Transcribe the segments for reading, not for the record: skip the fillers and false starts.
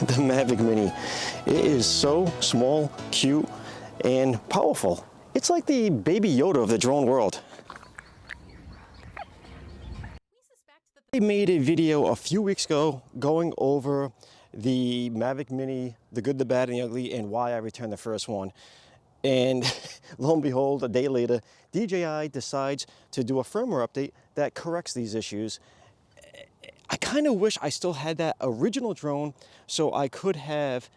the Mavic Mini. It is so small, cute, and powerful. It's like the baby Yoda of the drone world. I made a video a few weeks ago going over the Mavic Mini, the good, the bad, and the ugly, and why I returned the first one. And lo and behold, a day later, DJI decides to do a firmware update that corrects these issues. I kind of wish I still had that original drone so I could have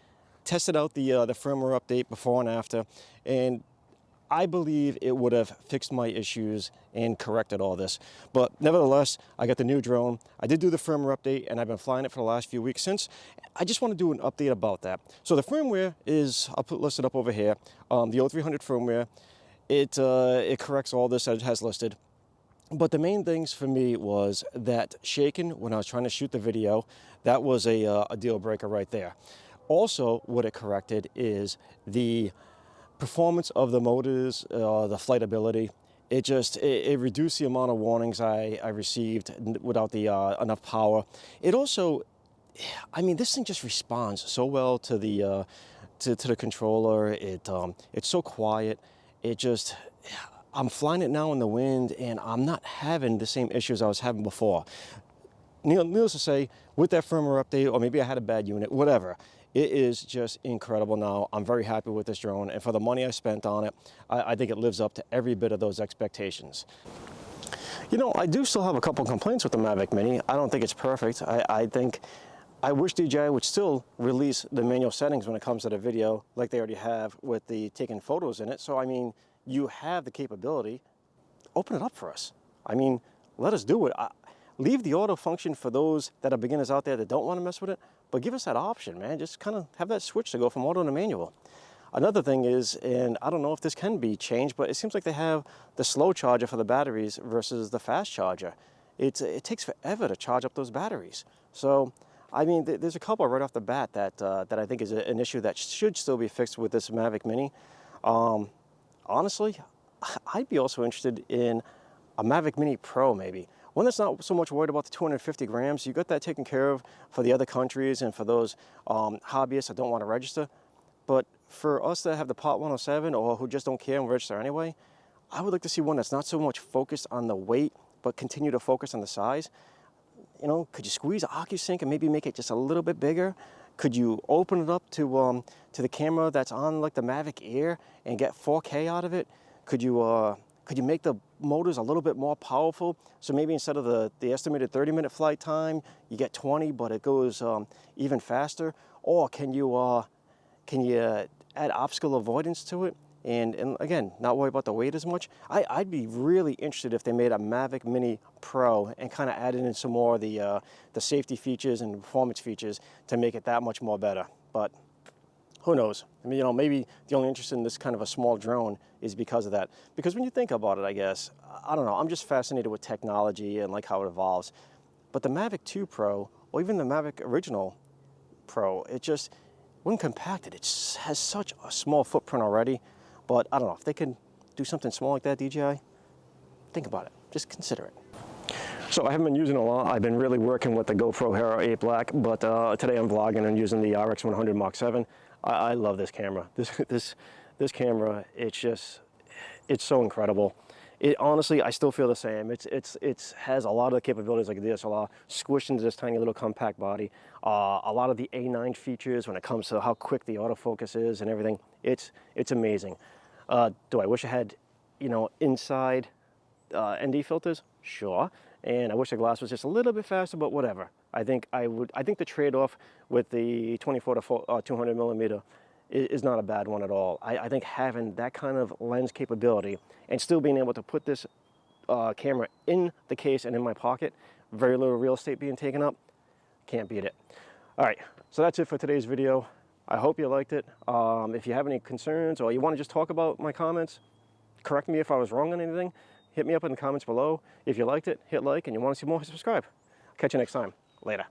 tested out the firmware update before and after, and I believe it would have fixed my issues and corrected all this. But nevertheless, I got the new drone. I did do the firmware update, and I've been flying it for the last few weeks since. I just want to do an update about that. So the firmware is, I'll put listed up over here, the 0300 firmware. It corrects all this that it has listed. But the main things for me was that shaking when I was trying to shoot the video, that was a deal breaker right there. Also, what it corrected is the performance of the motors, the flight ability. It reduced the amount of warnings I received without the enough power. It also, I mean, this thing just responds so well to the controller. It's so quiet. I'm flying it now in the wind, and I'm not having the same issues I was having before. Needless to say, with that firmware update, or maybe I had a bad unit, whatever, it is just incredible now. I'm very happy with this drone, and for the money I spent on it, I think it lives up to every bit of those expectations. You know, I do still have a couple complaints with the Mavic Mini. I don't think it's perfect. I wish DJI would still release the manual settings when it comes to the video, like they already have with the taking photos in it. So, I mean, you have the capability, open it up for us. I mean, let us do it. Leave the auto function for those that are beginners out there that don't want to mess with it, but give us that option, man. Just kind of have that switch to go from auto to manual. Another thing is, and I don't know if this can be changed, but it seems like they have the slow charger for the batteries versus the fast charger. It takes forever to charge up those batteries. So, I mean, there's a couple right off the bat that I think is an issue that should still be fixed with this Mavic Mini. Honestly, I'd be also interested in a Mavic Mini Pro, maybe. One that's not so much worried about the 250 grams. You got that taken care of for the other countries and for those hobbyists that don't want to register. But for us that have the Part 107 or who just don't care and register anyway, I would like to see one that's not so much focused on the weight, but continue to focus on the size. You know, could you squeeze an OcuSync and maybe make it just a little bit bigger? Could you open it up to the camera that's on like the Mavic Air and get 4K out of it? Could you make the motors a little bit more powerful? So maybe instead of the estimated 30-minute flight time, you get 20, but it goes even faster. Or can you add obstacle avoidance to it? And again, not worry about the weight as much. I'd be really interested if they made a Mavic Mini Pro and kind of added in some more of the safety features and performance features to make it that much more better. But who knows? I mean, you know, maybe the only interest in this kind of a small drone is because of that. Because when you think about it, I guess, I don't know, I'm just fascinated with technology and like how it evolves. But the Mavic 2 Pro, or even the Mavic Original Pro, when compacted, it has such a small footprint already. But I don't know, if they can do something small like that, DJI, think about it. Just consider it. So I haven't been using it a lot. I've been really working with the GoPro Hero 8 Black, but today I'm vlogging and using the RX100 Mark 7. I love this camera. This camera, it's so incredible. Honestly, I still feel the same. It has a lot of the capabilities like a DSLR squished into this tiny little compact body. A lot of the A9 features when it comes to how quick the autofocus is and everything. It's amazing. Do I wish I had, you know, inside ND filters? Sure. And I wish the glass was just a little bit faster, but whatever. I think the trade-off with the 24 to 200 millimeter is not a bad one at all. I think having that kind of lens capability and still being able to put this camera in the case and in my pocket, very little real estate being taken up, can't beat it. All right, so that's it for today's video. I hope you liked it. If you have any concerns or you want to just talk about my comments, correct me if I was wrong on anything, hit me up in the comments below. If you liked it, hit like, and you want to see more, subscribe. Catch you next time. Later.